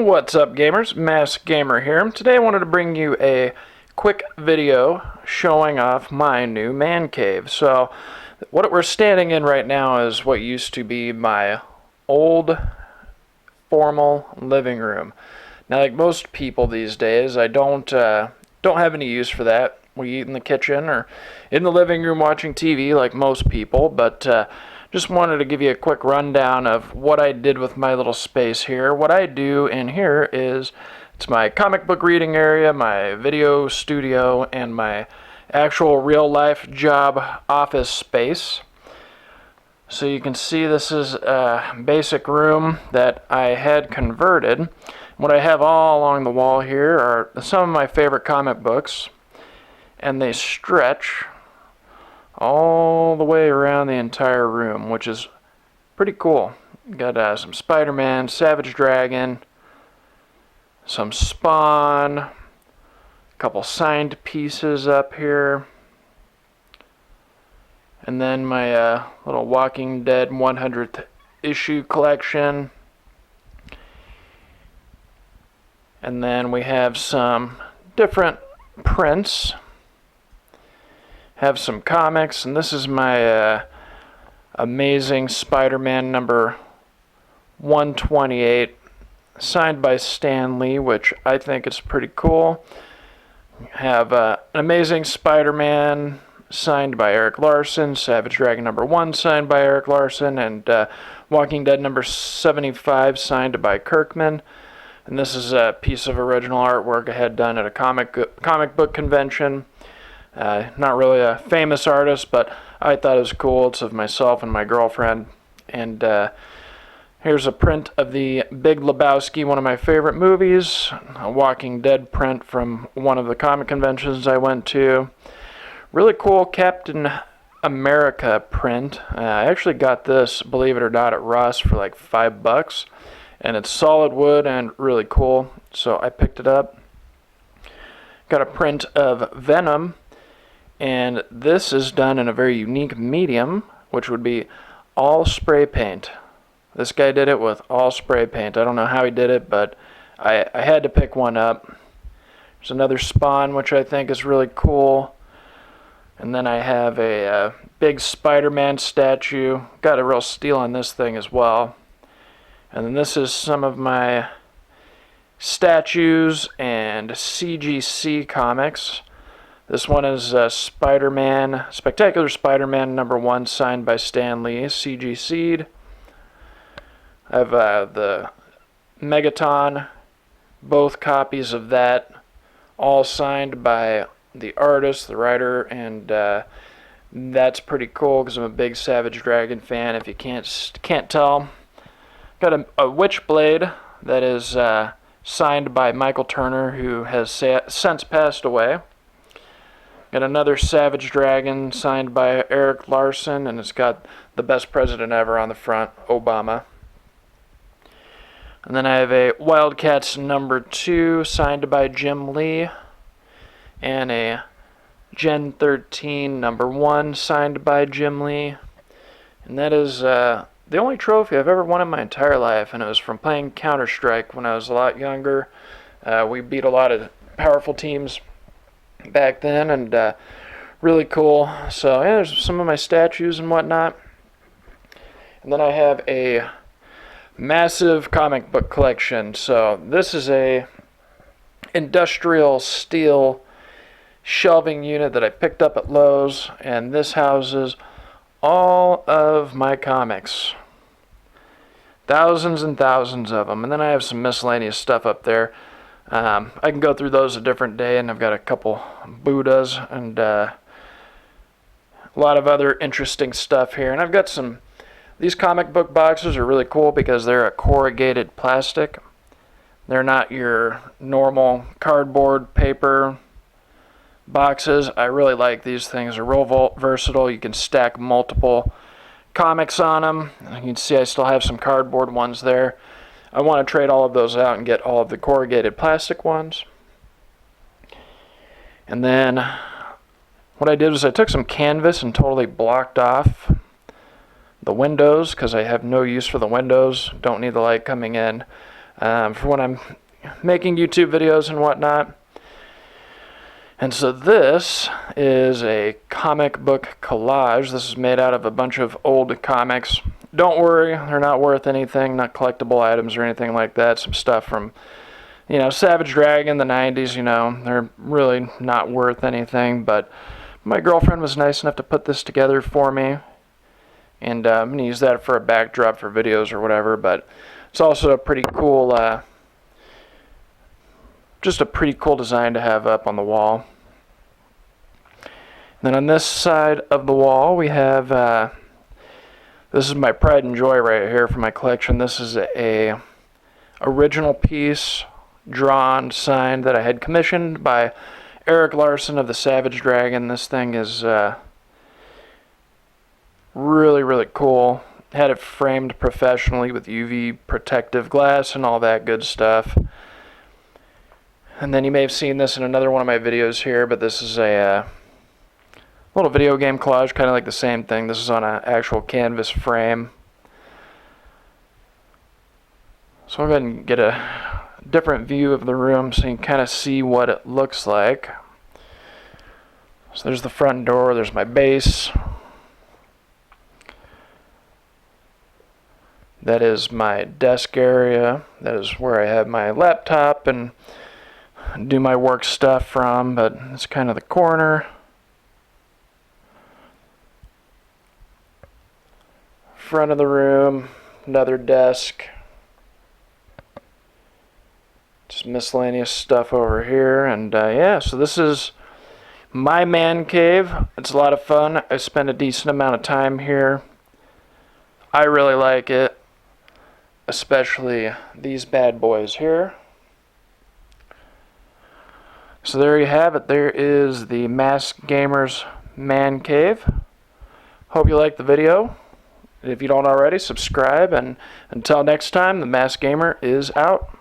What's up, gamers? Mass Gamer here. Today I wanted to bring you a quick video showing off my new man cave. So what we're standing in right now is what used to be my old formal living room. Now, like most people these days, I don't have any use for that. We eat in the kitchen or in the living room watching TV like most people, but just wanted to give you a quick rundown of what I did with my little space here. What I do in here is, it's my comic book reading area, my video studio, and my actual real life job office space. So you can see this is a basic room that I had converted. What I have all along the wall here are some of my favorite comic books, and they stretch all the way around the entire room, which is pretty cool. Got some Spider-Man, Savage Dragon, some Spawn, a couple signed pieces up here, and then my little Walking Dead 100th issue collection. And then we have some different prints. Have some comics, and this is my Amazing Spider-Man number 128, signed by Stan Lee, which I think is pretty cool. Have an Amazing Spider-Man signed by Eric Larson, Savage Dragon number 1 signed by Eric Larson, and Walking Dead number 75 signed by Kirkman. And this is a piece of original artwork I had done at a comic book convention. Not really a famous artist, but I thought it was cool. It's of myself and my girlfriend. And here's a print of the Big Lebowski, one of my favorite movies. A Walking Dead print from one of the comic conventions I went to. Really cool Captain America print. I actually got this, believe it or not, at Ross for like $5. And it's solid wood and really cool, so I picked it up. Got a print of Venom. And this is done in a very unique medium, which would be all spray paint. This guy did it with all spray paint. I don't know how he did it, but I had to pick one up. There's another Spawn, which I think is really cool. And then I have a big Spider-Man statue. Got a real steal on this thing as well. And then this is some of my statues and CGC comics. This one is Spider-Man, Spectacular Spider-Man number 1 signed by Stan Lee, CGC'd. I have the Megaton, both copies of that, all signed by the artist, the writer, and that's pretty cool because I'm a big Savage Dragon fan, if you can't tell. Got a Witchblade that is signed by Michael Turner, who has since passed away. Got another Savage Dragon signed by Eric Larson, and it's got the best president ever on the front, Obama. And then I have a Wildcats number 2 signed by Jim Lee, and a Gen 13 number 1 signed by Jim Lee. And that is the only trophy I've ever won in my entire life, and it was from playing Counter-Strike when I was a lot younger. We beat a lot of powerful teams back then, and really cool. So yeah, there's some of my statues and whatnot. And then I have a massive comic book collection. So this is a industrial steel shelving unit that I picked up at Lowe's, and this houses all of my comics. Thousands and thousands of them. And then I have some miscellaneous stuff up there. I can go through those a different day, and I've got a couple Buddhas and a lot of other interesting stuff here. And I've got these comic book boxes are really cool because they're a corrugated plastic. They're not your normal cardboard paper boxes. I really like these things. They're real versatile. You can stack multiple comics on them. You can see I still have some cardboard ones there. I want to trade all of those out and get all of the corrugated plastic ones. And then what I did was I took some canvas and totally blocked off the windows because I have no use for the windows. Don't need the light coming in. for when I'm making YouTube videos and whatnot. And so this is a comic book collage. This is made out of a bunch of old comics. Don't worry, they're not worth anything, not collectible items or anything like that. Some stuff from, Savage Dragon, the 90s, they're really not worth anything. But my girlfriend was nice enough to put this together for me. And I'm going to use that for a backdrop for videos or whatever. But it's also a pretty cool, just a pretty cool design to have up on the wall. Then on this side of the wall we have, this is my pride and joy right here for my collection. This is a original piece, drawn, signed, that I had commissioned by Eric Larson of the Savage Dragon. This thing is really, really cool. Had it framed professionally with UV protective glass and all that good stuff. And then you may have seen this in another one of my videos here, but this is a little video game collage, kind of like the same thing. This is on an actual canvas frame. So I'll go ahead and get a different view of the room so you can kind of see what it looks like. So there's the front door, there's my base. That is my desk area. That is where I have my laptop and do my work stuff from, but it's kind of the corner. Front of the room, another desk. Just miscellaneous stuff over here, and yeah, so this is my man cave. It's a lot of fun. I spend a decent amount of time here. I really like it, especially these bad boys here. So there you have it. There is the Masked Gamer's Man Cave. Hope you liked the video. If you don't already, subscribe, and until next time, the Masked Gamer is out.